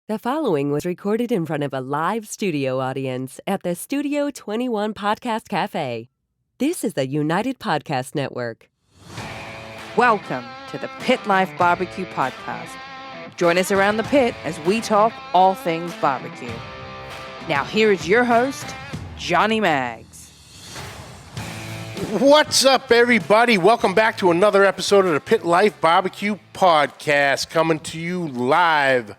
The following was recorded in front of a live studio audience at the Studio 21 Podcast Café. This is the United Podcast Network. Welcome to the Pit Life BBQ podcast. Join us around the pit as we talk all things barbecue. Now here is your host, Johnny Maggs. What's up, everybody? Welcome back to another episode of the Pit Life BBQ podcast, coming to you live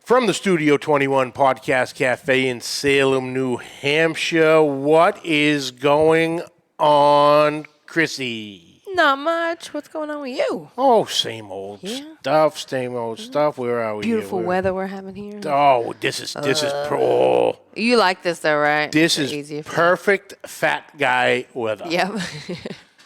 from the Studio 21 Podcast Cafe in Salem, New Hampshire. What is going on, Chrissy? Not much. What's going on with you? Oh, same old stuff, same old stuff. Where are we? Beautiful weather we're having here. Oh, this is pro. You like this though, right? This is perfect fat guy weather. Yep.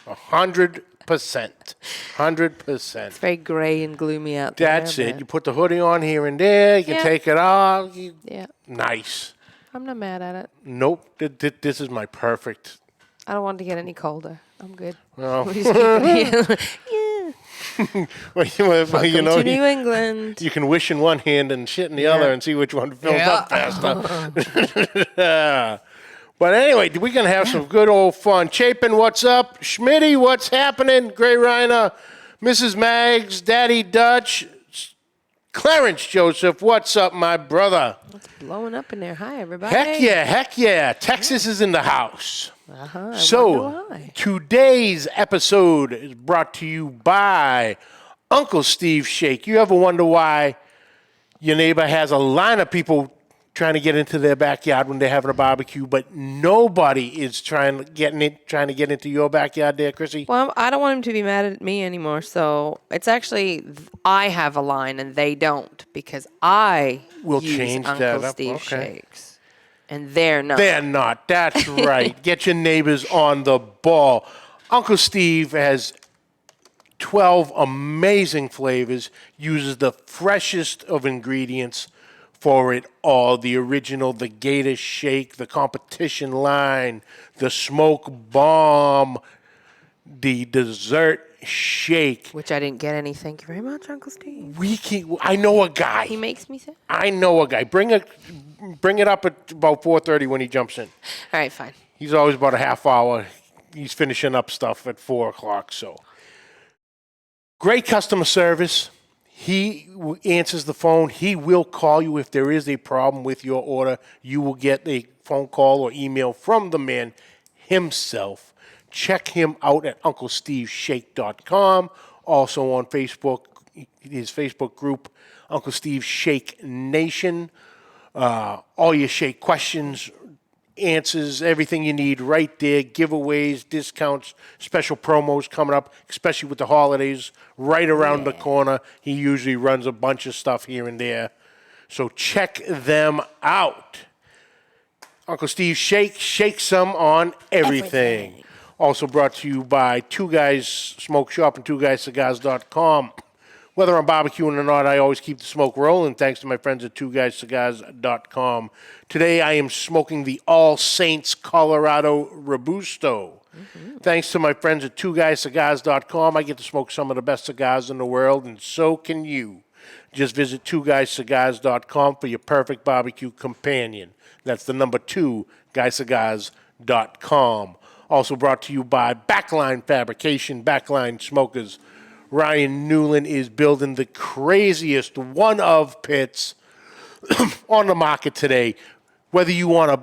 100%. 100%. It's very gray and gloomy out there. That's it. You put the hoodie on here and there. You can take it off. Yeah. Nice. I'm not mad at it. Nope. This is my perfect. I don't want it to get any colder. I'm good. Well, We'll just keep it here. well, you know, to New England. you can wish in one hand and shit in the other and see which one fills up faster. But anyway, we're going to have some good old fun. Chapin, what's up? Schmitty, what's happening? Gray Reiner, Mrs. Maggs, Daddy Dutch, Clarence Joseph, what's up, my brother? It's blowing up in there. Hi, everybody. Heck yeah. Texas is in the house. Uh-huh. So, today's episode is brought to you by Uncle Steve Shake. You ever wonder why your neighbor has a line of people trying to get into their backyard when they're having a barbecue, but nobody is trying to get into your backyard there, Chrissy? Well, I don't want him to be mad at me anymore, so it's actually I have a line and they don't because I We'll use change Uncle that up. Steve Okay. Shakes, and they're not. They're not. That's right. Get your neighbors on the ball. Uncle Steve has 12 amazing flavors, uses the freshest of ingredients for it all. The original, the Gator Shake, the competition line, the Smoke Bomb, the Dessert Shake. Which I didn't get any. Thank you very much, Uncle Steve. I know a guy. He makes me sad. I know a guy. Bring it up at about 4:30 when he jumps in. All right, fine. He's always about a half hour. He's finishing up stuff at 4 o'clock. So great customer service. He answers the phone. He will call you if there is a problem with your order. You will get a phone call or email from the man himself. Check him out at UncleSteveShake.com. Also on Facebook, his Facebook group, Uncle Steve Shake Nation. All your shake questions, answers, everything you need right there. Giveaways, discounts, special promos coming up, especially with the holidays right around the corner. He usually runs a bunch of stuff here and there. So check them out. Uncle Steve Shake some on everything. Also brought to you by Two Guys Smoke Shop and TwoGuysCigars.com. Whether I'm barbecuing or not, I always keep the smoke rolling thanks to my friends at TwoGuysCigars.com. Today I am smoking the All Saints Colorado Robusto. Mm-hmm. Thanks to my friends at TwoGuysCigars.com, I get to smoke some of the best cigars in the world, and so can you. Just visit TwoGuysCigars.com for your perfect barbecue companion. That's the number 2, GuyCigars.com. Also brought to you by Backline Fabrication, Backline Smokers. Ryan Newland is building the craziest one of pits on the market today. Whether you want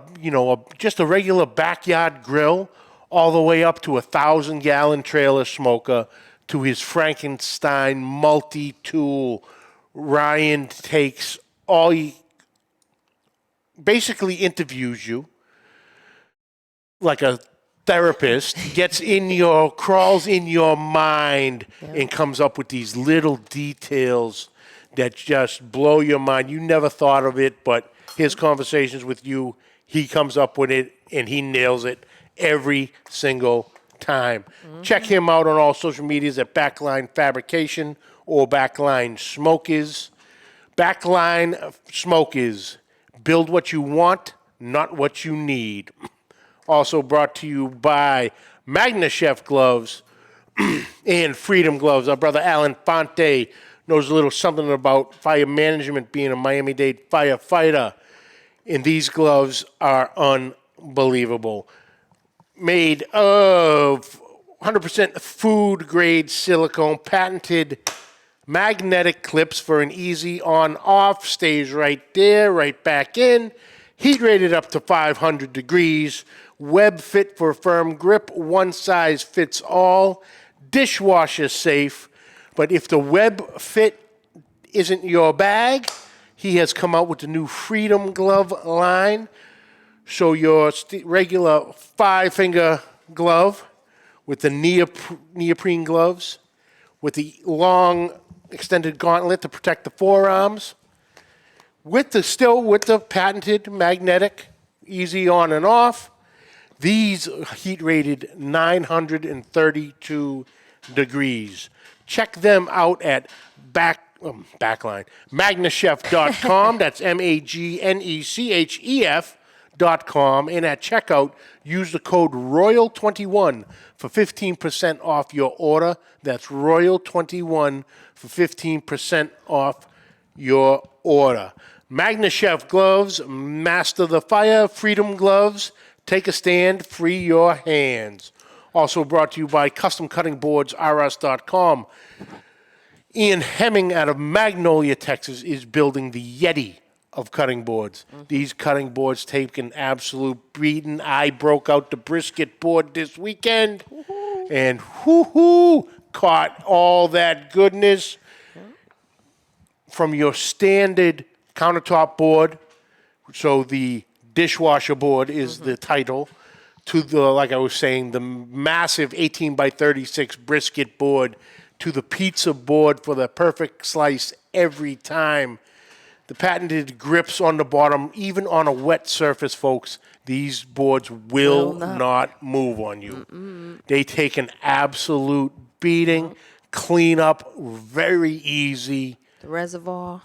just a regular backyard grill, all the way up to a 1,000-gallon trailer smoker, to his Frankenstein multi-tool. Ryan takes basically interviews you like a therapist, crawls in your mind and comes up with these little details that just blow your mind. You never thought of it, but his conversations with you, he comes up with it and he nails it every single time. Mm-hmm. Check him out on all social medias at Backline Fabrication or Backline Smokers. Backline Smokers. Build what you want, not what you need. Also brought to you by Magna Chef Gloves and Freedom Gloves. Our brother Alan Fonte knows a little something about fire management, being a Miami-Dade firefighter. And these gloves are unbelievable. Made of 100% food-grade silicone, patented magnetic clips for an easy on-off. Stays right there, right back in. Heat rated up to 500 degrees. Web fit for firm grip. One size fits all. Dishwasher safe. But if the web fit isn't your bag, he has come out with the new Freedom Glove line. So your regular 5-finger glove with the neoprene gloves, with the long extended gauntlet to protect the forearms, with the patented magnetic, easy on and off. These heat rated 932 degrees. Check them out at magnachef.com. That's magnechef.com. And at checkout, use the code ROYAL21 for 15% off your order. That's ROYAL21 for 15% off your order. MagnaChef gloves, master the fire. Freedom gloves, take a stand, free your hands. Also brought to you by CustomCuttingBoardsRS.com. Ian Hemming out of Magnolia, Texas, is building the Yeti of cutting boards. Mm-hmm. These cutting boards take an absolute beating. I broke out the brisket board this weekend, and caught all that goodness from your standard countertop board. So the dishwasher board is the title, to the, like I was saying, the massive 18 by 36 brisket board, to the pizza board for the perfect slice every time. The patented grips on the bottom, even on a wet surface, folks, these boards will not move on you. Mm-mm. They take an absolute beating. Clean up very easy. The reservoir.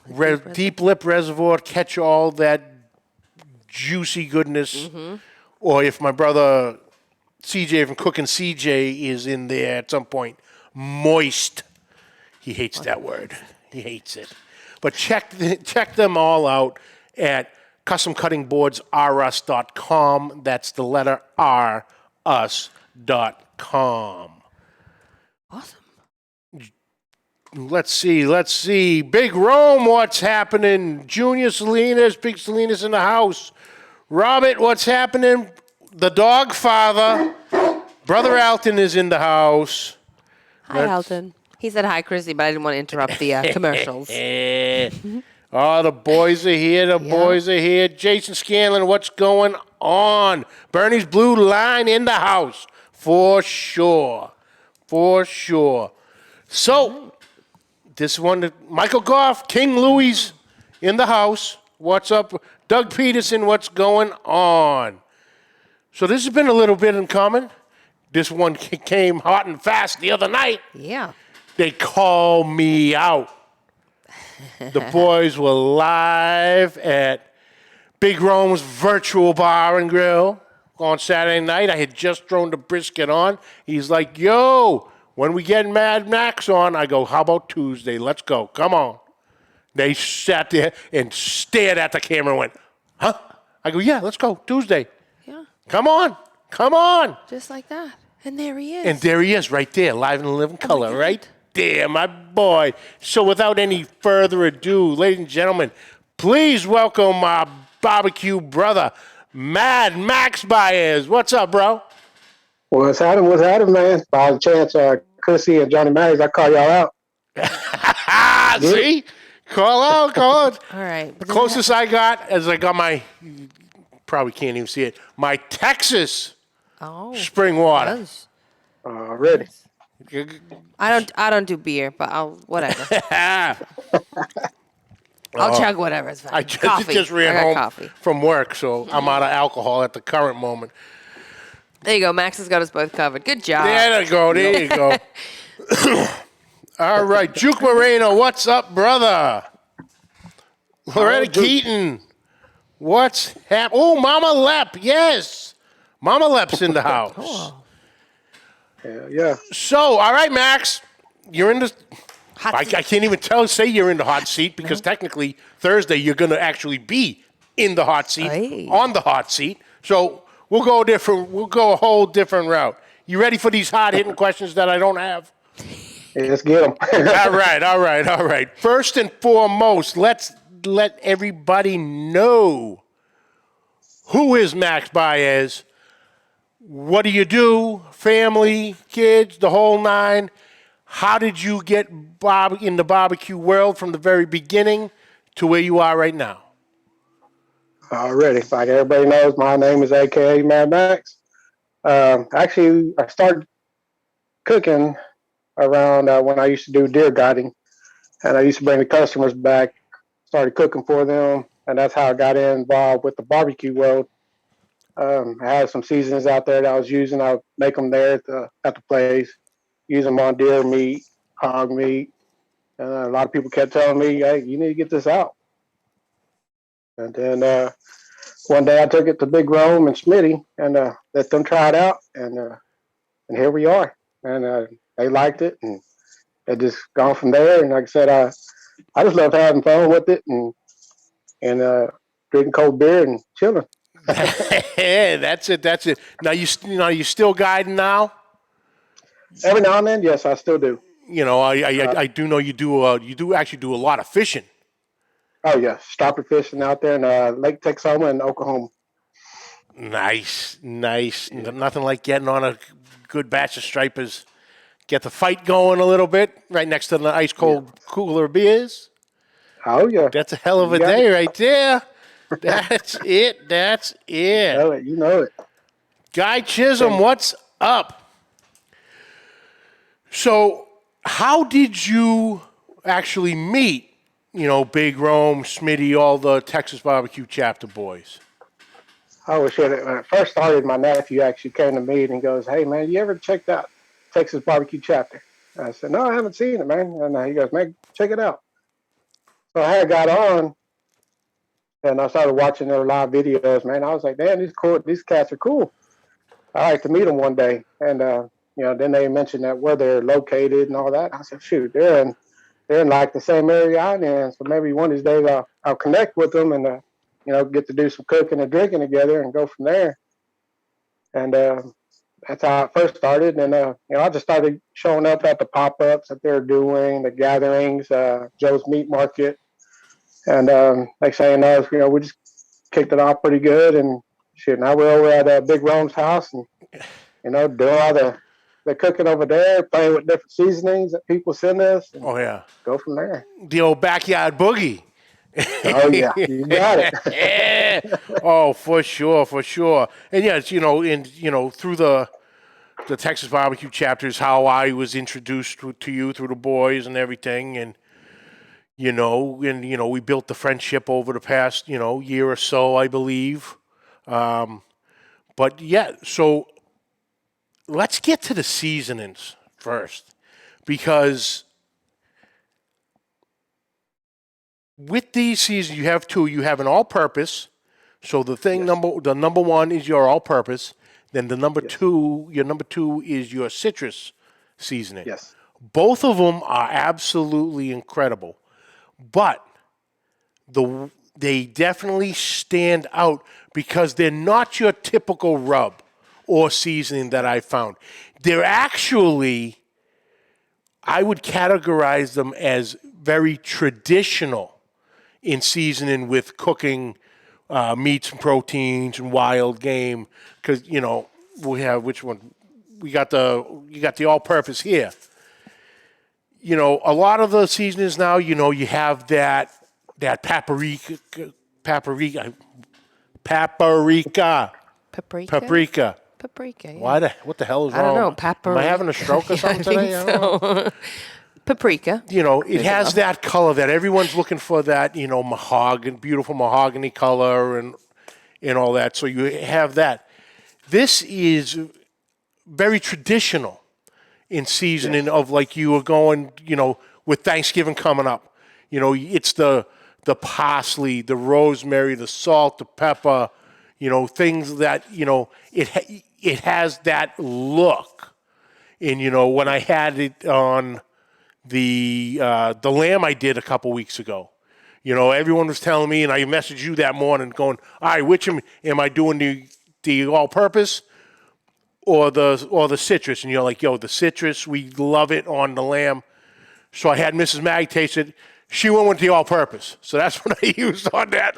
Deep lip reservoir, catch all that juicy goodness. Mm-hmm. Or if my brother CJ from Cookin' CJ is in there at some point, moist. He hates that word. He hates it. But check them all out at CustomCuttingBoardsRS.com. That's the letter R, us.com. Awesome. Let's see. Big Rome, what's happening? Junior Salinas, Big Salinas in the house. Robert, what's happening? The dog father. Brother Alton is in the house. Hi, Alton. He said hi, Chrissy, but I didn't want to interrupt the commercials. Oh, the boys are here. Boys are here. Jason Scanlon, what's going on? Bernie's Blue Line in the house. For sure. So, this one, Michael Goff, King Louis in the house. What's up? Doug Peterson, what's going on? So this has been a little bit in common. This one came hot and fast the other night. Yeah. They call me out. The boys were live at Big Rome's Virtual Bar and Grill on Saturday night. I had just thrown the brisket on. He's like, yo, when we get Mad Max on, I go, how about Tuesday? Let's go. Come on. They sat there and stared at the camera and went, huh? I go, yeah, let's go. Tuesday. Yeah. Come on. Just like that. And there he is. Right there, live in living color, right there, my boy. So without any further ado, ladies and gentlemen, please welcome my barbecue brother, Mad Max Baez. What's up, bro? What's happening, man? By the chance, Chrissy and Johnny Mays, I call y'all out. See? Call out. All right. The closest I got is I got my, you probably can't even see it, my Texas spring water. Ready. I don't do beer, but I'll whatever. I'll chug whatever. It's fine. I just ran home from work, so I'm out of alcohol at the current moment. There you go. Max has got us both covered. Good job. There you go. All right. Juke Moreno, what's up, brother? Loretta Keaton, what's happening? Oh, Mama Lep, yes. Mama Lep's in the house. Hell yeah. So, all right, Max, you're in the I can't even say you're in the hot seat because technically Thursday you're going to actually be in the hot seat, on the hot seat. So we'll go a whole different route. You ready for these hard-hitting questions that I don't have? Yeah, let's get them. All right. First and foremost, let's let everybody know, who is Max Baez? What do you do? Family, kids, the whole nine. How did you get in the barbecue world from the very beginning to where you are right now? Already, like everybody knows, my name is AKA Mad Max. Actually, I started cooking around when I used to do deer guiding, and I used to bring the customers back, started cooking for them, and that's how I got involved with the barbecue world. I had some seasonings out there that I was using. I would make them there at the place, use them on deer meat, hog meat, and a lot of people kept telling me, "Hey, you need to get this out." And then one day I took it to Big Rome and Smitty and let them try it out, and here we are. And they liked it, and it just gone from there. And like I said, I just love having fun with it and drinking cold beer and chilling. Yeah, that's it. Now you still guiding now? Every now and then, yes, I still do. You know, I do know you do actually do a lot of fishing. Oh yeah, stropper fishing out there in Lake Texoma in Oklahoma. Nice. Nothing like getting on a good batch of stripers. Get the fight going a little bit right next to the ice cold cooler of beers. Oh yeah, that's a hell of a day right there. That's it. You know it. Guy Chisholm, what's up? So, how did you actually meet, Big Rome, Smitty, all the Texas Barbecue Chapter boys? Oh, shit. When it first started, my nephew actually came to me and goes, "Hey, man, you ever checked out Texas Barbecue Chapter?" And I said, "No, I haven't seen it, man." And he goes, "Man, check it out." So I got on, and I started watching their live videos, man. I was like, "Damn, these cats are cool. I'd like to meet them one day." And, then they mentioned that where they're located and all that. I said, "Shoot, they're in like the same area I'm in. So maybe one of these days I'll connect with them and, get to do some cooking and drinking together and go from there." And that's how it first started. And, I just started showing up at the pop-ups that they're doing, the gatherings, Joe's Meat Market. And like saying, we just kicked it off pretty good. And shit, now we're over at Big Rome's house and, doing all the cooking over there, playing with different seasonings that people send us. And go from there. The old backyard boogie. Oh, yeah. You got it. Yeah. Oh, for sure. And, yeah, it's, through the Texas Barbecue Chapters, how I was introduced to you through the boys and everything. And, we built the friendship over the past, year or so, I believe. But, yeah, so let's get to the seasonings first, because with these seasons, you have two. You have an all-purpose. So the number one is your all-purpose. Then your number two is your citrus seasoning. Yes. Both of them are absolutely incredible, but they definitely stand out because they're not your typical rub or seasoning that I found. They're actually, I would categorize them as very traditional in seasoning with cooking meats and proteins and wild game, because we have which one? You got the all-purpose here. A lot of the seasonings now, you have that paprika. Yeah. What the hell is wrong? I don't know. Paprika. Am I having a stroke or something today? I don't know. Paprika. It has that color that everyone's looking for, that, beautiful mahogany color and all that. So you have that. This is very traditional in seasoning of, like, you were going, with Thanksgiving coming up. It's the parsley, the rosemary, the salt, the pepper, things that, it has that look. And, when I had it on The lamb I did a couple weeks ago. You know, everyone was telling me, and I messaged you that morning going, all right, which am I doing, the all-purpose or the citrus? And you're like, yo, the citrus, we love it on the lamb. So I had Mrs. Mag taste it. She went with the all-purpose. So that's what I used on that.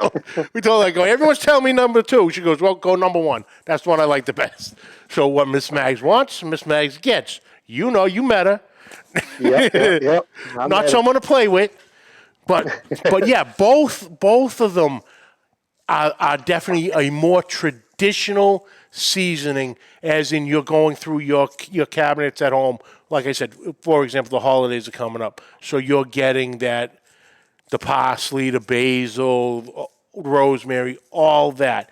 We told her, everyone's telling me number 2. She goes, well, go number 1. That's the one I like the best. So what Miss Mags wants, Miss Mags gets. You know, you met her. Yep. Not someone to play with. But yeah, both of them are definitely a more traditional seasoning, as in you're going through your cabinets at home. Like I said, for example, the holidays are coming up, so you're getting the parsley, the basil, rosemary, all that.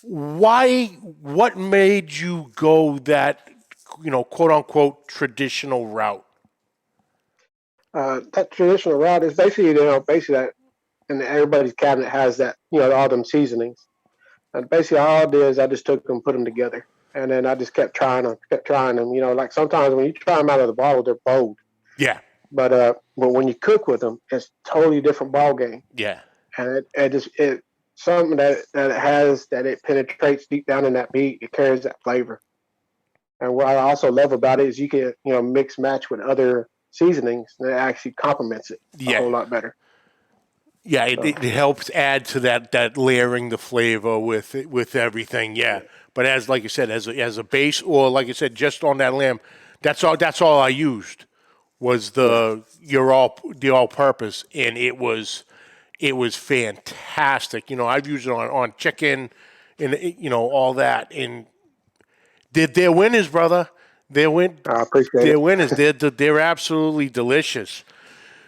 What made you go that, quote unquote traditional route? That traditional route is basically that, and everybody's cabinet has that, all them seasonings. And basically all I did is I just took them, put them together, and then I just kept trying them. Like sometimes when you try them out of the bottle, they're bold. Yeah. But when you cook with them, it's totally different ball game. Yeah. And it something that it penetrates deep down in that meat. It carries that flavor. And what I also love about it is you can mix match with other seasonings, and it actually complements it a whole lot better. Yeah, it helps add to that layering the flavor with everything. Yeah, but like you said, as a base, or like I said, just on that lamb, that's all I used was the all-purpose, and it was fantastic. I've used it on chicken, and all that. And they're winners, brother. I appreciate they're it. winners. They're absolutely delicious.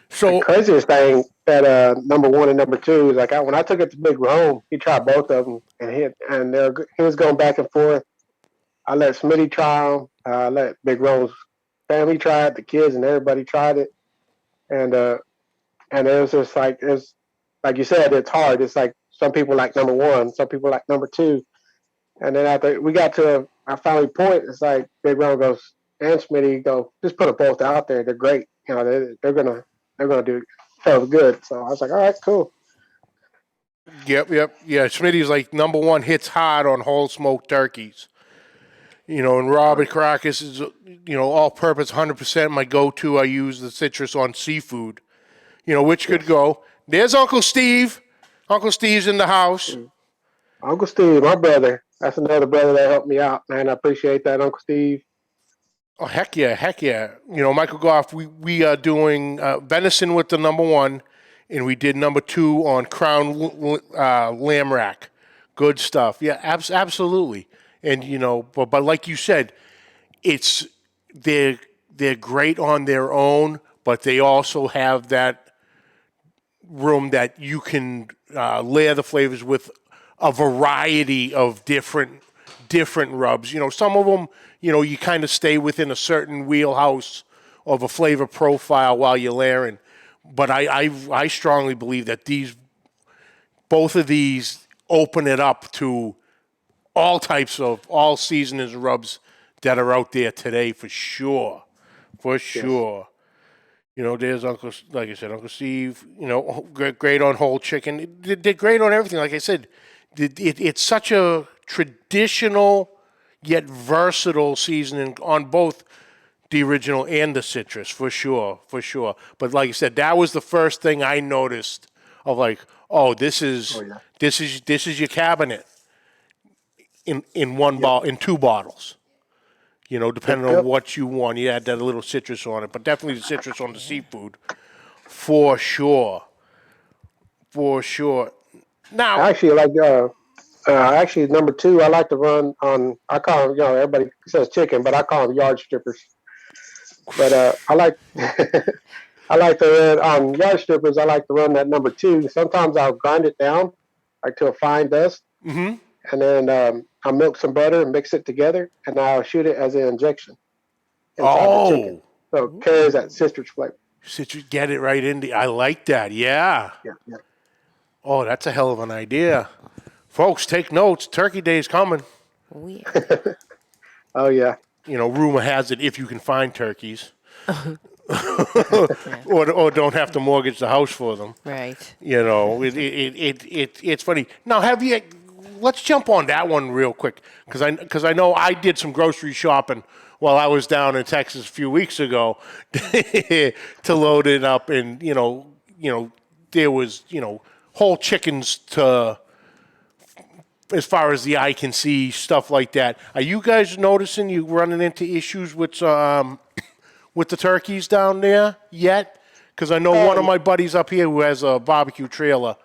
So the craziest thing that number 1 and number 2 is like when I took it to Big Rome, he tried both of them, and he was going back and forth. I let Smitty try them. I let Big Rome's family try it, the kids and everybody tried it, and it was just like like you said, it's hard. It's like some people like number 1, some people like number 2, and then after we got to our final point, it's like Big Rome goes and Smitty go, just put them both out there. They're great. They're gonna do good. So I was like, all right, cool. Yep. Yeah, Smitty's like number 1 hits hard on whole smoked turkeys. And Robert Caracas is, all-purpose 100% my go-to. I use the citrus on seafood, which could go. There's Uncle Steve. Uncle Steve's in the house. Uncle Steve, my brother. That's another brother that helped me out, man. I appreciate that, Uncle Steve. Oh, heck yeah. Michael Goff, we are doing venison with the number 1, and we did number 2 on crown lamb rack. Good stuff. Yeah, absolutely. And, but like you said, they're great on their own, but they also have that room that you can layer the flavors with a variety of different rubs. Some of them, you kind of stay within a certain wheelhouse of a flavor profile while you're layering. But I strongly believe that both of these open it up to all seasonings and rubs that are out there today for sure. Yes. There's like I said, Uncle Steve, great on whole chicken. They're great on everything. Like I said, it's such a traditional yet versatile seasoning on both the original and the citrus, for sure. But like I said, that was the first thing I noticed of like, this is your cabinet in one bottle, in 2 bottles. Depending on what you want, you add that little citrus on it, but definitely the citrus on the seafood, for sure. Now, actually, number 2, I like to run on. I call them, everybody says chicken, but I call them yard strippers. But I like I like to run on yard strippers. I like to run that number 2. Sometimes I'll grind it down like to a fine dust, and then I'll milk some butter and mix it together, and I'll shoot it as an injection inside the chicken. So it carries that citrus flavor. Citrus, get it right in I like that. Yeah. Yeah. Oh, that's a hell of an idea. Folks, take notes. Turkey Day is coming. Oh, yeah. Oh, yeah. Rumor has it, if you can find turkeys. or don't have to mortgage the house for them. Right. You know, it's funny. Now, let's jump on that one real quick because I know I did some grocery shopping while I was down in Texas a few weeks ago to load it up, and there was whole chickens to as far as the eye can see, stuff like that. Are you guys noticing you running into issues with the turkeys down there yet? Because I know one of my buddies up here who has a barbecue trailer,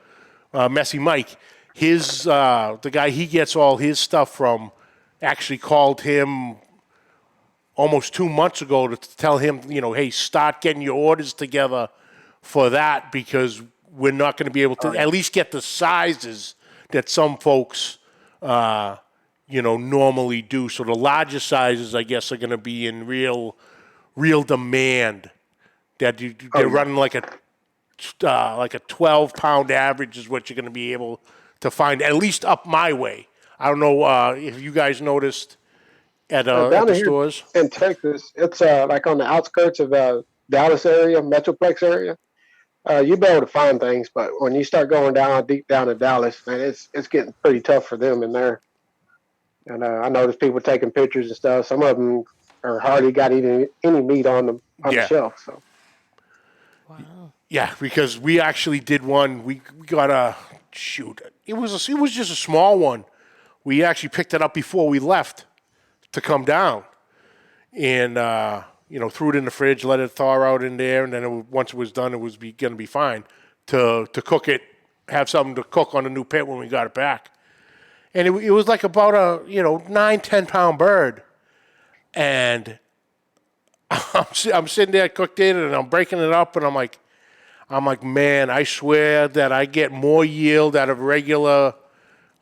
Messy Mike, the guy he gets all his stuff from actually called him almost 2 months ago to tell him, hey, start getting your orders together for that because we're not going to be able to at least get the sizes that some folks, normally do. So the larger sizes, I guess, are going to be in real demand. That they're running like a 12-pound average is what you're going to be able to find, at least up my way. I don't know if you guys noticed at the stores. In Texas, it's like on the outskirts of Dallas area, Metroplex area. You'll be able to find things, but when you start going deep down to Dallas, man, it's getting pretty tough for them in there. And I noticed people taking pictures and stuff. Some of them are hardly got any meat on the shelf. So. Wow. Yeah, because we actually did one. We got it was just a small one. We actually picked it up before we left to come down, and threw it in the fridge, let it thaw out in there, and then once it was done, it was going to be fine to cook it, have something to cook on the new pit when we got it back. And it was like about a 9-10 pound bird, and I'm sitting there, cooked it, and I'm breaking it up, and I'm like, man, I swear that I get more yield out of regular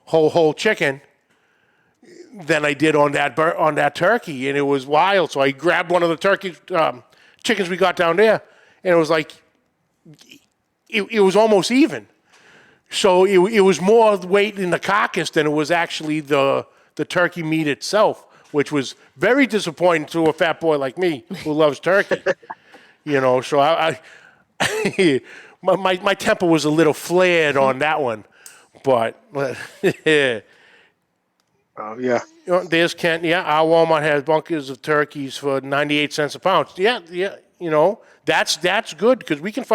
whole chicken than I did on that turkey, and it was wild. So I grabbed one of the chickens we got down there, and it was like it was almost even. So it was more weight in the carcass than it was actually the turkey meat itself, which was very disappointing to a fat boy like me who loves turkey. So I my temper was a little flared on that one, but yeah. There's Kent. Yeah, our Walmart has bunkers of turkeys for 98 cents a pound. Yeah. That's good because we can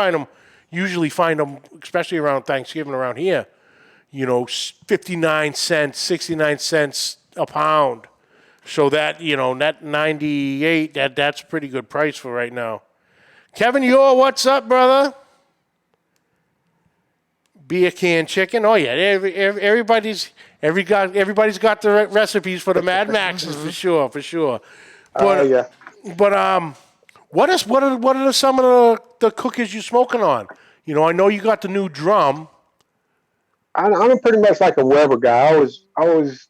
usually find them, especially around Thanksgiving around here, 59 cents, 69 cents a pound. So that, that 98, that's a pretty good price for right now. Kevin, what's up, brother? Beer can chicken. Oh yeah, everybody's got the recipes for the Mad Maxes for sure. But what are some of the cookies you smoking on? I know you got the new drum. I'm pretty much like a Weber guy. I always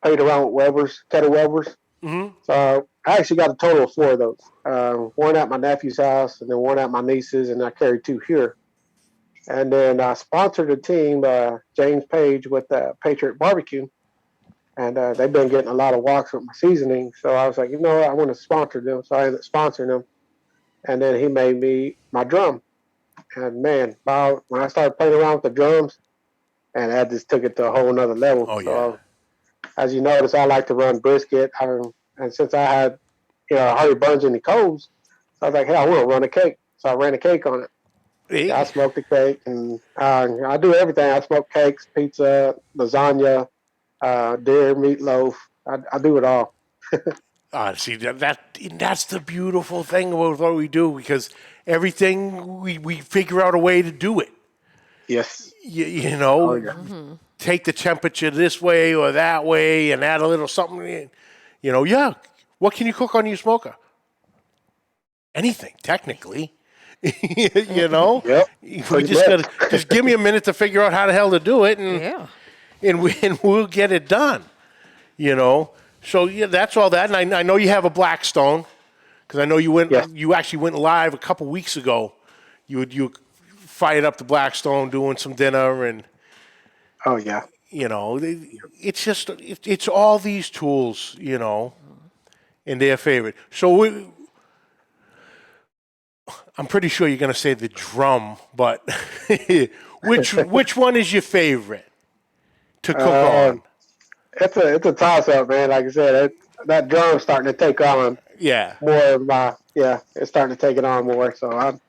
played around with Kettle Webers. Mm-hmm. So I actually got a total of 4 of those. One at my nephew's house, and then one at my niece's, and I carried 2 here. And then I sponsored a team, James Page with Patriot Barbecue, and they've been getting a lot of walks with my seasoning. So I was like, I want to sponsor them. So I ended up sponsoring them, and then he made me my drum. And man, when I started playing around with the drums, and that just took it to a whole nother level. Oh yeah. So, as you notice, I like to run brisket, and since I had Harvey Burns in the coals, so I was like, hey, I want to run a cake. So I ran a cake on it. Yeah, I smoked the cake, and I do everything. I smoke cakes, pizza, lasagna, deer, meatloaf. I do it all. See, that's the beautiful thing about what we do, because everything we figure out a way to do it. Yes. Oh, yeah. Mm-hmm. Take the temperature this way or that way and add a little something in. What can you cook on your smoker? Anything, technically. Yep, we just give me a minute to figure out how the hell to do it, and we'll get it done. So yeah, that's all that. And I know you have a Blackstone, because I know you actually went live a couple weeks ago. You fired up the Blackstone doing some dinner, and oh yeah, it's just it's all these tools, in their favor. So I'm pretty sure you're going to say the drum, but which one is your favorite to cook on? It's a toss up, man. Like I said, that drum's starting to take on Yeah. more of my it's starting to take it on more. So I'm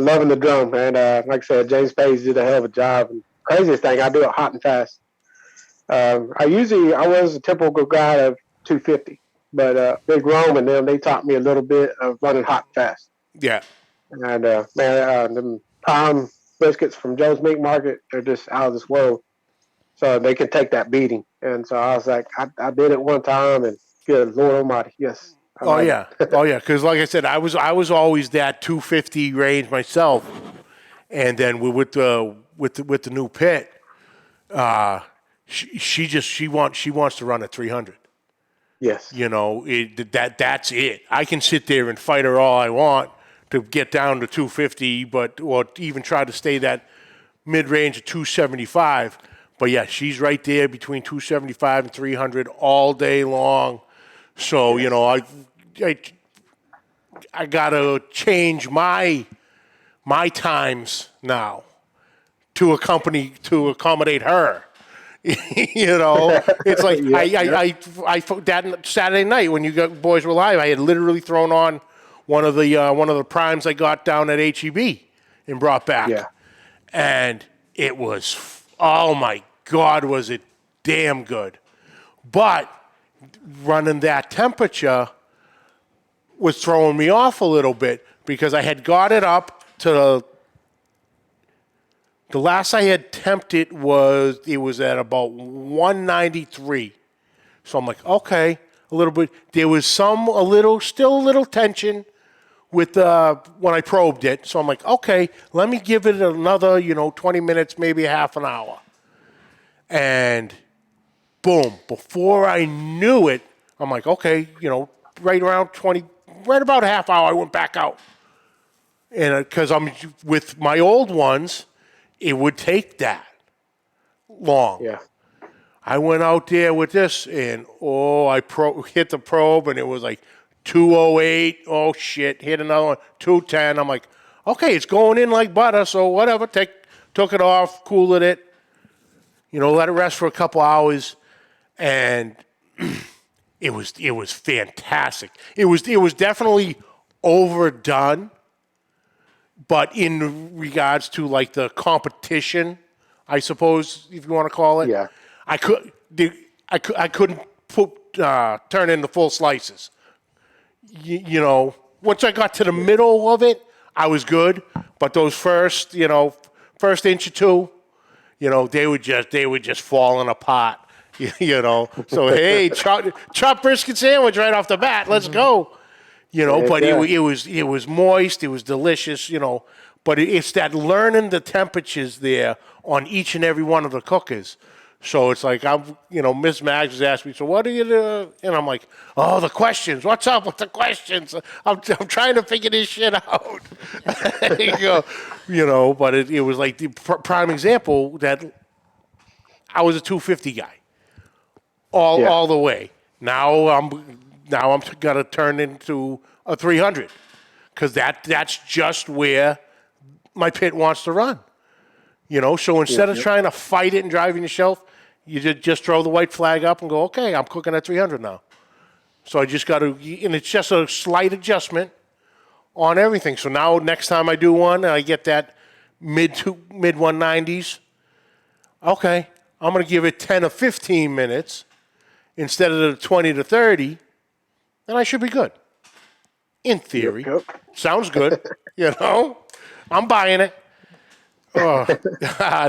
loving the drum, man. Like I said, James Page did a hell of a job. And craziest thing, I do it hot and fast. I was a typical guy of 250, but Big Rome and them, they taught me a little bit of running hot and fast. Yeah. And them prime briskets from Joe's Meat Market, they're just out of this world. So they can take that beating. And so I was like, I did it one time, and good Lord Almighty, yes. Oh yeah. Because like I said, I was always that 250 range myself, and then with the new pit, she wants to run at 300. Yes. That's it. I can sit there and fight her all I want to get down to 250, or even try to stay that mid range of 275. But yeah, she's right there between 275 and 300 all day long. So I gotta change my times now to accommodate her. It's like I that Saturday night when you boys were live, I had literally thrown on one of the primes I got down at HEB and brought back, and it was, oh my God, was it damn good. But running that temperature was throwing me off a little bit because I had got it up to the last I had temped it was at about 193. So I'm like, okay, a little bit. There was still a little tension with when I probed it. So I'm like, okay, let me give it another, 20 minutes, maybe a half an hour. And boom, before I knew it, I'm like, okay, right around 20, right about a half hour, I went back out. And because I'm with my old ones, it would take that long. Yeah. I went out there with this, and I hit the probe, and it was like 208. Oh shit! Hit another one, 210. I'm like, okay, it's going in like butter. So whatever. Took it off, cooled it. Let it rest for a couple hours, and it was fantastic. It was definitely overdone. But in regards to like the competition, I suppose if you want to call it, I couldn't turn into full slices. Once I got to the middle of it, I was good. But those first inch or two, they were just falling apart. So hey, chop brisket sandwich right off the bat. Let's go. But it was moist, it was delicious, but it's that learning the temperatures there on each and every one of the cookers. So it's like, Miss Mags was asking me, so what do you do? And I'm like, oh, the questions. What's up with the questions? I'm trying to figure this shit out. But it was like the prime example that I was a 250 guy all the way. Now I'm gonna turn into a 300 because that's just where my pit wants to run. So instead of trying to fight it and driving the shelf, you just throw the white flag up and go, okay, I'm cooking at 300 now. So I just got to, and it's just a slight adjustment on everything. So now next time I do one and I get that mid 190s, okay, I'm going to give it 10 or 15 minutes instead of the 20 to 30, and I should be good. In theory. Yep. Sounds good. I'm buying it. Oh.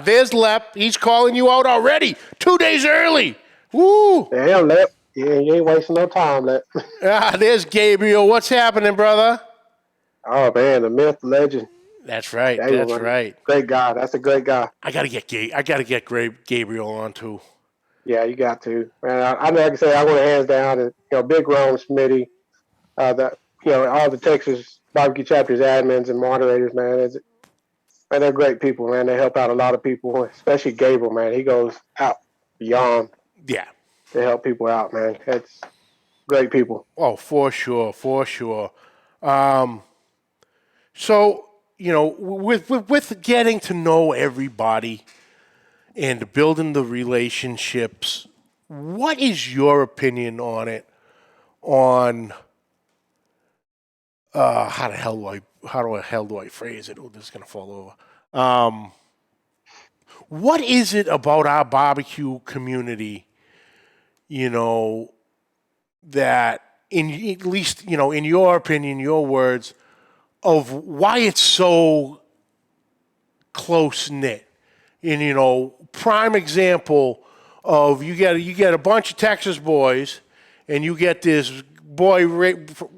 There's Lep. He's calling you out already. 2 days early. Woo! Damn, Lep. Yeah, you ain't wasting no time, Lep. There's Gabriel. What's happening, brother? Oh, man, the myth, the legend. That's right. Gabriel, That's right. Great guy. That's a great guy. I gotta get Gabriel on too. Yeah, you got to. Man, I like I say, I want to hands down. Big Rome, Smitty, all the Texas barbecue chapters, admins and moderators, man. They're great people, man. They help out a lot of people, especially Gabriel, man. He goes out beyond. Yeah. To help people out, man. It's great people. Oh, for sure. So, with getting to know everybody and building the relationships, what is your opinion on it? On how the hell do I phrase it? Oh, this is gonna fall over. What is it about our barbecue community, that at least, in your opinion, your words, of why it's so close knit? And prime example of you get a bunch of Texas boys, and you get this boy,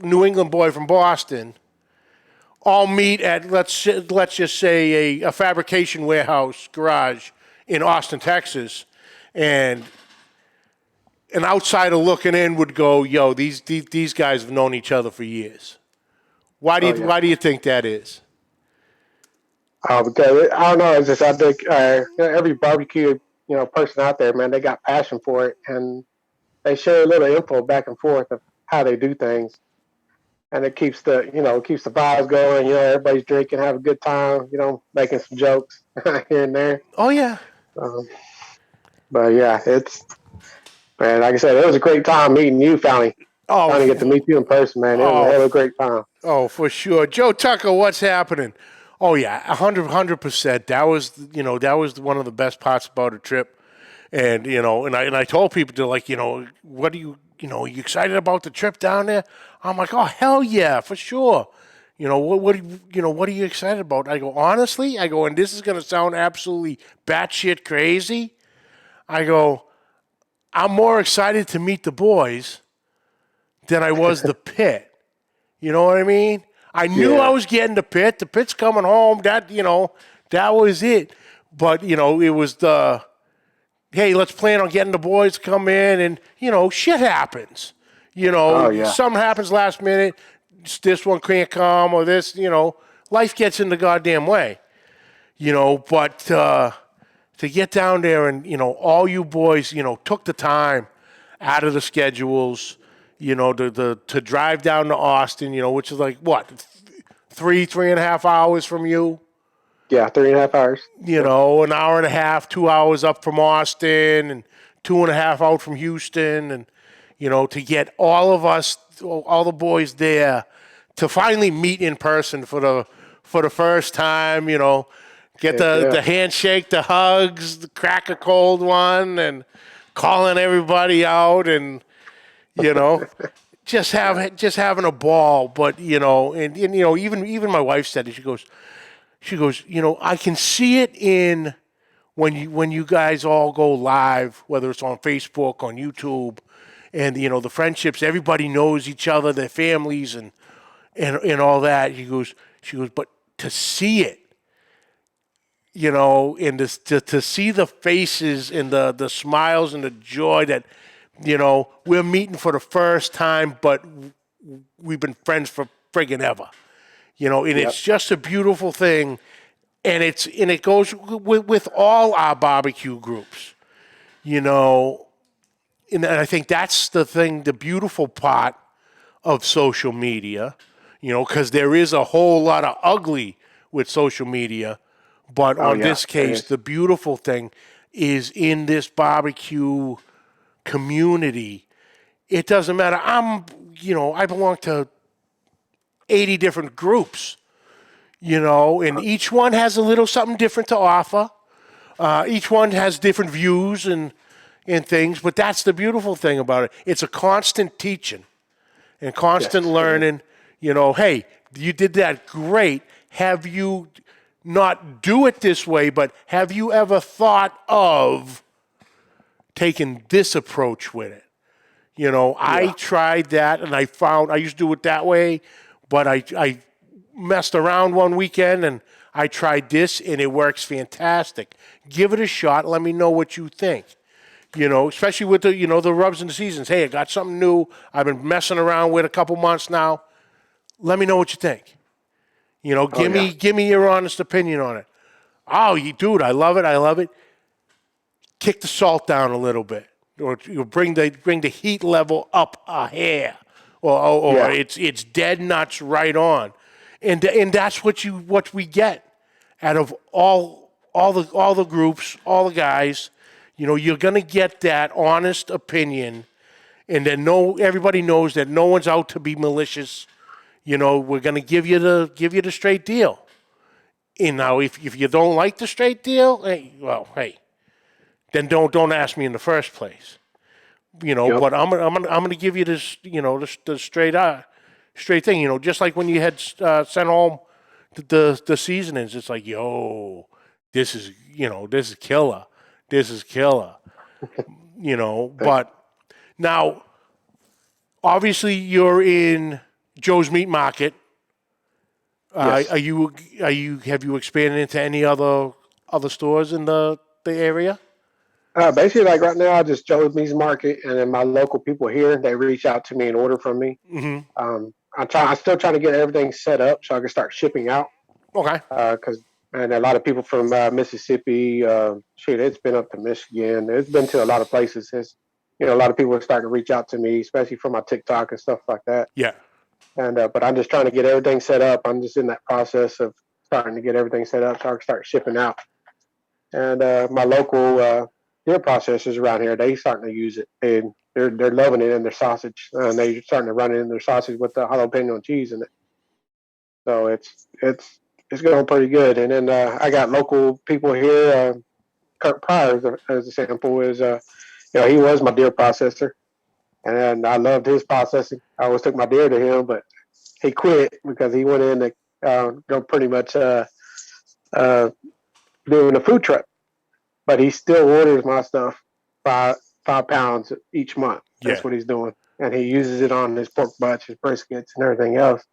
New England boy from Boston, all meet at let's just say a fabrication warehouse garage in Austin, Texas, and an outsider looking in would go, "Yo, these guys have known each other for years." Why do you think that is? Because I don't know. It's just I think every barbecue person out there, man, they got passion for it, and they share a little info back and forth of how they do things, and it keeps the vibes going. Everybody's drinking, have a good time. Making some jokes here and there. Oh yeah. But yeah, man. Like I said, it was a great time meeting you, finally. Finally get to meet you in person, man. It was a great time. Oh, for sure. Joe Tucker, what's happening? Oh yeah, 100%. That was one of the best parts about the trip. And I told people, to like, what are you excited about the trip down there? I'm like, oh hell yeah, for sure. What are you excited about? I go, honestly, and this is gonna sound absolutely batshit crazy. I go, I'm more excited to meet the boys than I was the pit. You know what I mean? I knew I was getting the pit. The pit's coming home. That was it. But it was the, hey, let's plan on getting the boys to come in, and shit happens. Something happens last minute. This one can't come, or this. Life gets in the goddamn way. But to get down there and all you boys took the time out of the schedules. To drive down to Austin, which is like, what, 3.5 hours from you? Yeah, 3.5 hours. An hour and a half, 2 hours up from Austin, and 2.5 out from Houston. And, to get all of us, all the boys there, to finally meet in person for the first time, get the handshake, the hugs, the crack a cold one, and calling everybody out, and just having a ball. But even my wife said it. She goes, I can see it in when you guys all go live, whether it's on Facebook, on YouTube, and the friendships. Everybody knows each other, their families, and all that. She goes, but to see it, and to see the faces and the smiles and the joy that. We're meeting for the first time, but we've been friends for friggin' ever. It's just a beautiful thing, and it goes with all our barbecue groups. And I think that's the thing, the beautiful part of social media. Because there is a whole lot of ugly with social media, but on this case, the beautiful thing is in this barbecue community. It doesn't matter. I belong to 80 different groups, and each one has a little something different to offer. Each one has different views and things, but that's the beautiful thing about it. It's a constant teaching and constant learning. Hey, you did that great. Have you not do it this way, but have you ever thought of taking this approach with it? I tried that, and I found I used to do it that way, but I messed around one weekend, and I tried this, and it works fantastic. Give it a shot. Let me know what you think. Especially with the the rubs and the seasons. Hey, I got something new. I've been messing around with a couple months now. Let me know what you think. Give me your honest opinion on it. Oh, dude, I love it. I love it. Kick the salt down a little bit, or bring the heat level up a hair, or it's dead nuts right on. and that's what we get out of all the groups, all the guys. You know, you're gonna get that honest opinion, and then everybody knows that no one's out to be malicious. You know, we're gonna give you the straight deal. And now, if you don't like the straight deal, hey, then don't ask me in the first place. You know, but I'm gonna give you this, you know, the straight thing. You know, just like when you had sent home the seasonings, it's like, yo, this is killer. This is killer. You know, but now, obviously, you're in Joe's Meat Market. Yes. Have you expanded into any other stores in the area? Basically, like right now, I just Joe's Meat Market, and then my local people here, they reach out to me and order from me. Mm-hmm. I'm still trying to get everything set up so I can start shipping out. Okay. And a lot of people from Mississippi, it's been up to Michigan. It's been to a lot of places. A lot of people are starting to reach out to me, especially from my TikTok and stuff like that. Yeah. And but I'm just trying to get everything set up. I'm just in that process of starting to get everything set up so I can start shipping out. And my local deer processors around here, they starting to use it, and they're loving it in their sausage, and they're starting to run it in their sausage with the jalapeno cheese in it. So it's going pretty good. And then I got local people here. Kurt Pryor, as a sample, is he was my deer processor, and I loved his processing. I always took my deer to him, but he quit because he went in to go pretty much doing a food truck. But he still orders my stuff 5 pounds each month. That's what he's doing, and he uses it on his pork butts, his briskets, and everything else.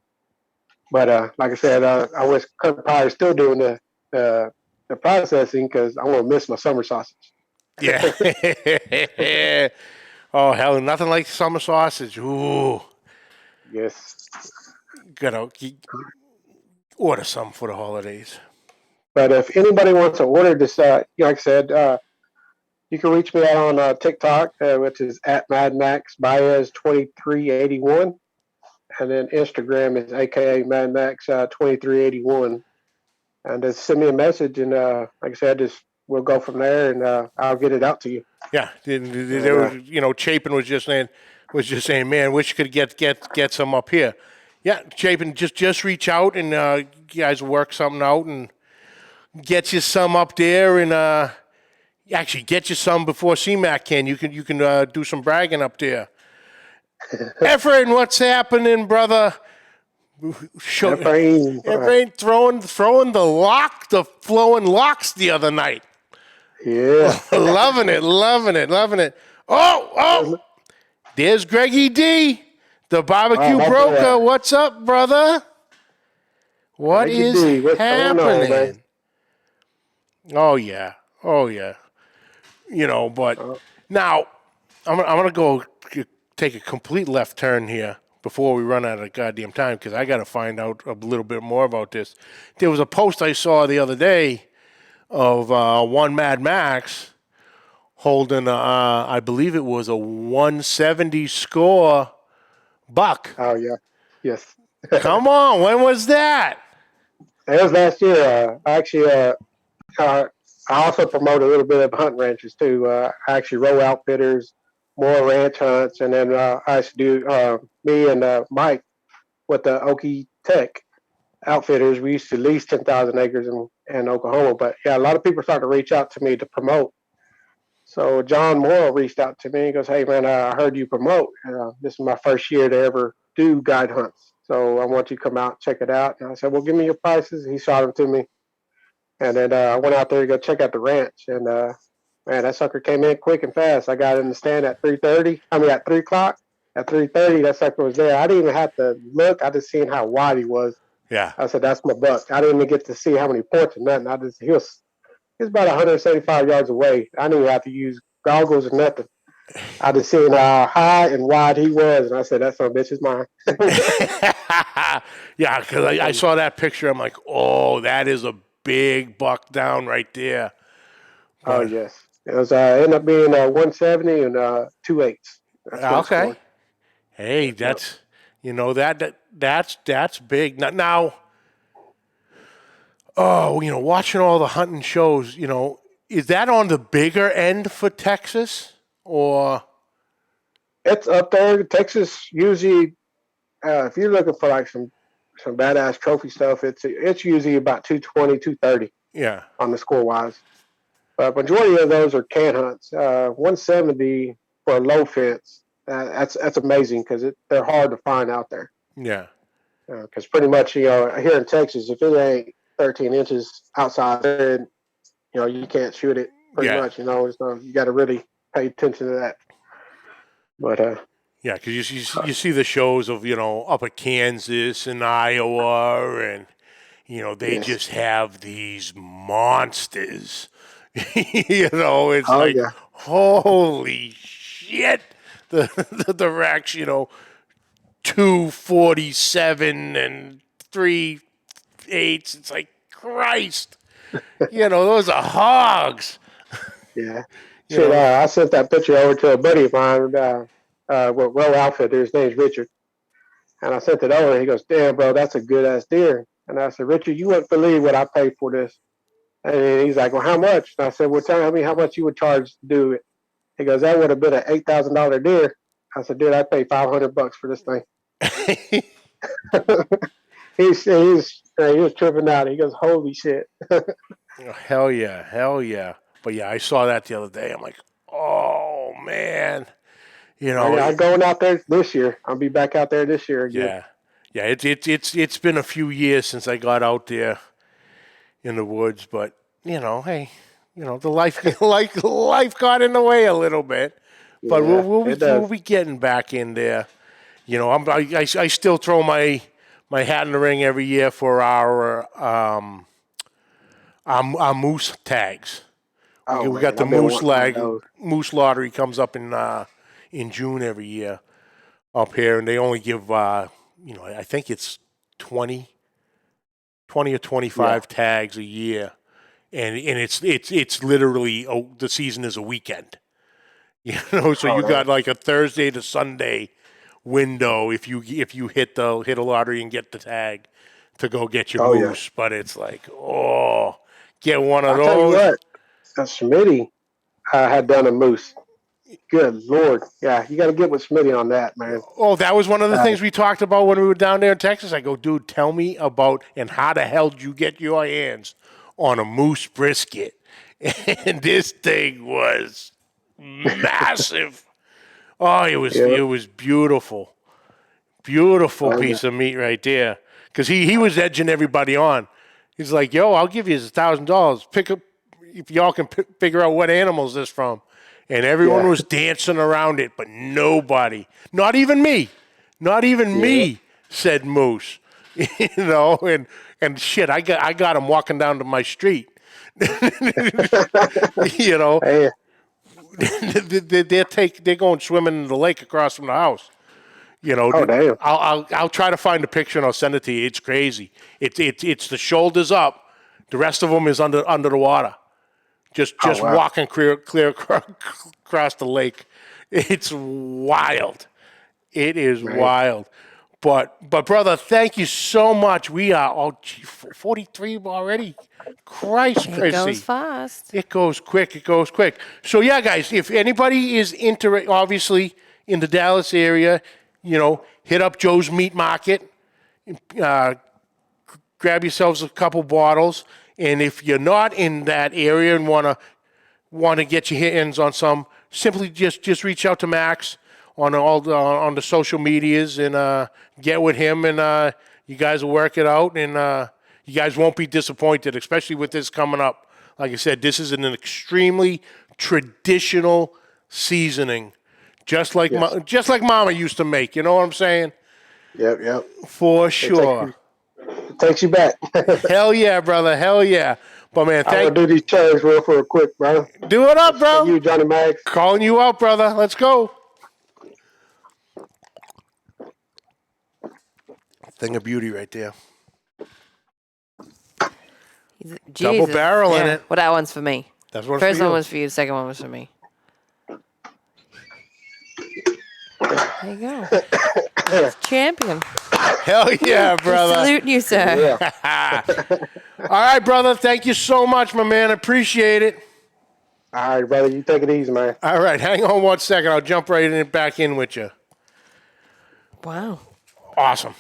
But like I said, I wish Kurt Pryor still doing the processing because I won't miss my summer sausage. Yeah. Oh, hell, nothing like summer sausage. Ooh. Yes. Gotta order some for the holidays. But if anybody wants to order this, like I said, you can reach me out on TikTok, which is at Mad Max Baez 2381. And then Instagram is AKA Mad Max 2381. And just send me a message, and like I said, we'll go from there, and I'll get it out to you. Yeah, there was, Chapin was just saying, man, wish you could get some up here. Yeah, Chapin, just reach out, and you guys work something out and get you some up there, and actually get you some before CMAC can. You can do some bragging up there. Efrain, what's happening, brother? Efrain throwing the flowing locks the other night. Yeah. loving it. Oh, there's Greggy D, the barbecue broker. What's up, brother? What is happening? Oh yeah. But now I'm gonna go take a complete left turn here before we run out of goddamn time, because I got to find out a little bit more about this. There was a post I saw the other day of one Mad Max holding, I believe it was a 170 score buck. Oh, yeah. Yes. Come on. When was that? It was last year. I also promote a little bit of hunt ranches, too. I actually row outfitters, more ranch hunts, and then I used to do me and Mike with the Okie Tech outfitters. We used to lease 10,000 acres in Oklahoma. But yeah, a lot of people started to reach out to me to promote. So John Morrow reached out to me and goes, "Hey man, I heard you promote. This is my first year to ever do guide hunts. So I want you to come out and check it out." And I said, "Well, give me your prices." He shot them to me. And then I went out there to go check out the ranch, and man, that sucker came in quick and fast. I got in the stand at 3:30. I mean, at 3 o'clock. At 3:30, that sucker was there. I didn't even have to look. I just seen how wide he was. Yeah. I said, "That's my buck." I didn't even get to see how many points or nothing. He was about 175 yards away. I didn't even have to use goggles or nothing. I just seen how high and wide he was, and I said, "That son of a bitch is mine." Yeah, because I saw that picture. I'm like, "Oh, that is a big buck down right there." But, oh yes, it was ended up being 170 and 2/8. Okay. Hey, that's that's big. Now, watching all the hunting shows, is that on the bigger end for Texas or? It's up there. Texas usually, if you're looking for like some badass trophy stuff, it's usually about 220, 230. Yeah. On the score wise. But majority of those are can hunts. 170 for a low fence. That's amazing because they're hard to find out there. Yeah. Because pretty much, here in Texas, if it ain't 13 inches outside, then, you can't shoot it pretty much. So you got to really pay attention to that. But yeah, because you see the shows of up at Kansas and Iowa, and they just have these monsters. It's holy shit. The racks, 247 and 3/8. It's like Christ. Those are hogs. Yeah. I sent that picture over to a buddy of mine with Row Outfitter. His name's Richard. And I sent it over. He goes, "Damn, bro, that's a good-ass deer." And I said, "Richard, you wouldn't believe what I paid for this." And he's like, "Well, how much?" And I said, "Well, tell me how much you would charge to do it." He goes, "That would have been an $8,000 deer." I said, "Dude, I paid $500 for this thing." he was tripping out. He goes, "Holy shit!" Hell yeah! But yeah, I saw that the other day. I'm like, oh man, I'm going out there this year. I'll be back out there this year again. Yeah. It's been a few years since I got out there in the woods, but hey, the life got in the way a little bit. But we'll be getting back in there. I still throw my hat in the ring every year for our moose tags. We got the moose lottery comes up in June every year up here, and they only give I think it's 20 or 25 tags a year, and it's literally the season is a weekend. So you got like a Thursday to Sunday window if you hit a lottery and get the tag to go get your moose. Yeah. But it's like, get one of those. Tell you what, Smitty had done a moose. Good Lord. Yeah, you got to get with Smitty on that, man. Oh, that was one of the things we talked about when we were down there in Texas. I go, dude, tell me about and how the hell did you get your hands on a moose brisket? And this thing was massive. Oh, it was beautiful. Beautiful piece of meat right there. Because he was edging everybody on. He's like, yo, I'll give you $1,000. Pick up, if y'all can figure out what animal's this from. And everyone was dancing around it, but nobody, not even me, said moose. And shit, I got him walking down to my street. They're going swimming in the lake across from the house. Oh, damn. I'll try to find a picture and I'll send it to you. It's crazy. It's the shoulders up. The rest of them is under the water. Just walking clear across the lake. It's wild. It is wild. But brother, thank you so much. We are 43 already. Christ, it goes fast. It goes quick. So yeah, guys, if anybody is obviously in the Dallas area, hit up Joe's Meat Market. Grab yourselves a couple bottles. And if you're not in that area and want to get your hands on some, simply just reach out to Max on on the social medias and get with him, and you guys will work it out, and you guys won't be disappointed, especially with this coming up. Like I said, this is an extremely traditional seasoning, just like Mama used to make. You know what I'm saying? Yep. For sure. It takes you back. Hell yeah, brother. Hell yeah. But man, I'm gonna do these cherries real quick, bro. Do it up, bro. You, Johnny Max. Calling you out, brother. Let's go. Thing of beauty right there. Double barrel in it. Well, that one's for me. That's one First for you. one was for you. The second one was for me. There you go. Champion. Hell yeah, brother. Salute you, sir. Yeah. All right, brother. Thank you so much, my man. Appreciate it. All right, brother. You take it easy, man. All right. Hang on one second. I'll jump back in with you. Wow. Awesome.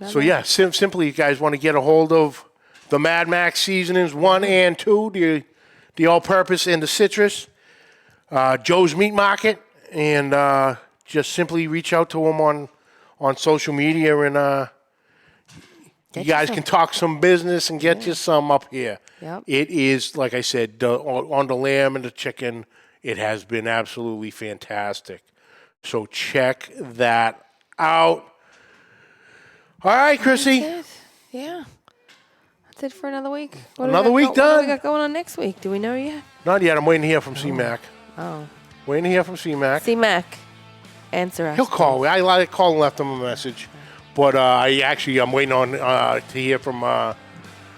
So, yeah, simply, you guys want to get a hold of the Mad Max Seasonings 1 and 2, the all-purpose and the citrus, Joe's Meat Market, and just simply reach out to them on social media, and you guys can talk some business and get you some up here. Yep. It is, like I said, on the lamb and the chicken, it has been absolutely fantastic. So check that out. All right, Chrissy. That's it. Yeah. That's it for another week. Another week What done. do we got going on next week? Do we know yet? Not yet. I'm waiting to hear from C-Mac. Oh. Waiting to hear from C-Mac. C-Mac. Answer us. He'll call me. I called and left him a message. But I'm waiting on to hear from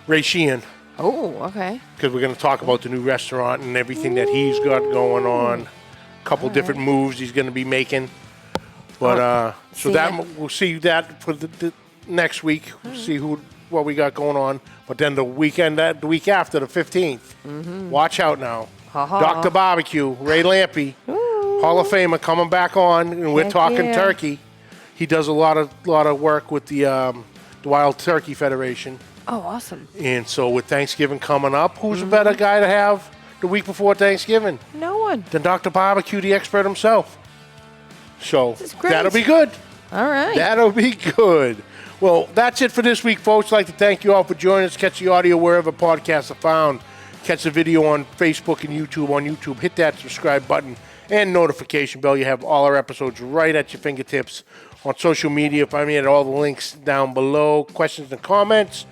Ray Sheehan, Oh, okay. because we're going to talk about the new restaurant and everything that he's got going on. A couple different moves he's going to be making. But so see that ya. we'll see that for the next week. We'll see what we got going on. But then the week after, the 15th. Watch out now. Ha-ha. Dr. Barbecue, Ray Lampy, Hall of Famer, coming back on, and we're Heck talking yeah. turkey. He does a lot of work with the Wild Turkey Federation. Oh, awesome. And so with Thanksgiving coming up, who's a better guy to have the week before Thanksgiving No one. than Dr. Barbecue, the expert himself? So is great. that'll be good. All right. That'll be good. Well, that's it for this week, folks. I'd like to thank you all for joining us. Catch the audio wherever podcasts are found. Catch the video on Facebook and YouTube. On YouTube, hit that subscribe button and notification bell. You have all our episodes right at your fingertips. On social media, find me at all the links down below. Questions and comments,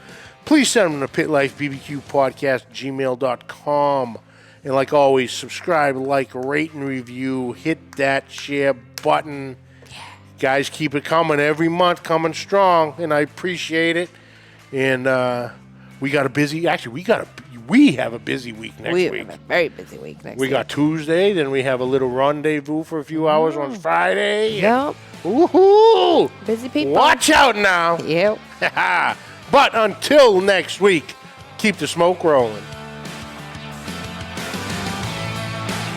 please send them to Pit Life BBQ Podcast gmail.com. And like always, subscribe, like, rate, and review. Hit that share button. Guys, keep it coming every month, coming strong, and I appreciate it. And we got a busy. Actually, we have a busy week next We week. have a very busy week next We week. got Tuesday, then we have a little rendezvous for a few hours on Friday. Yep. Woohoo! Busy people. Watch out now. Yep. But until next week, keep the smoke rolling.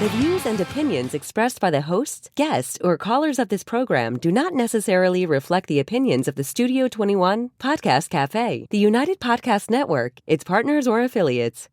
The views and opinions expressed by the hosts, guests, or callers of this program do not necessarily reflect the opinions of the Studio 21 Podcast Café, the United Podcast Network, its partners, or affiliates.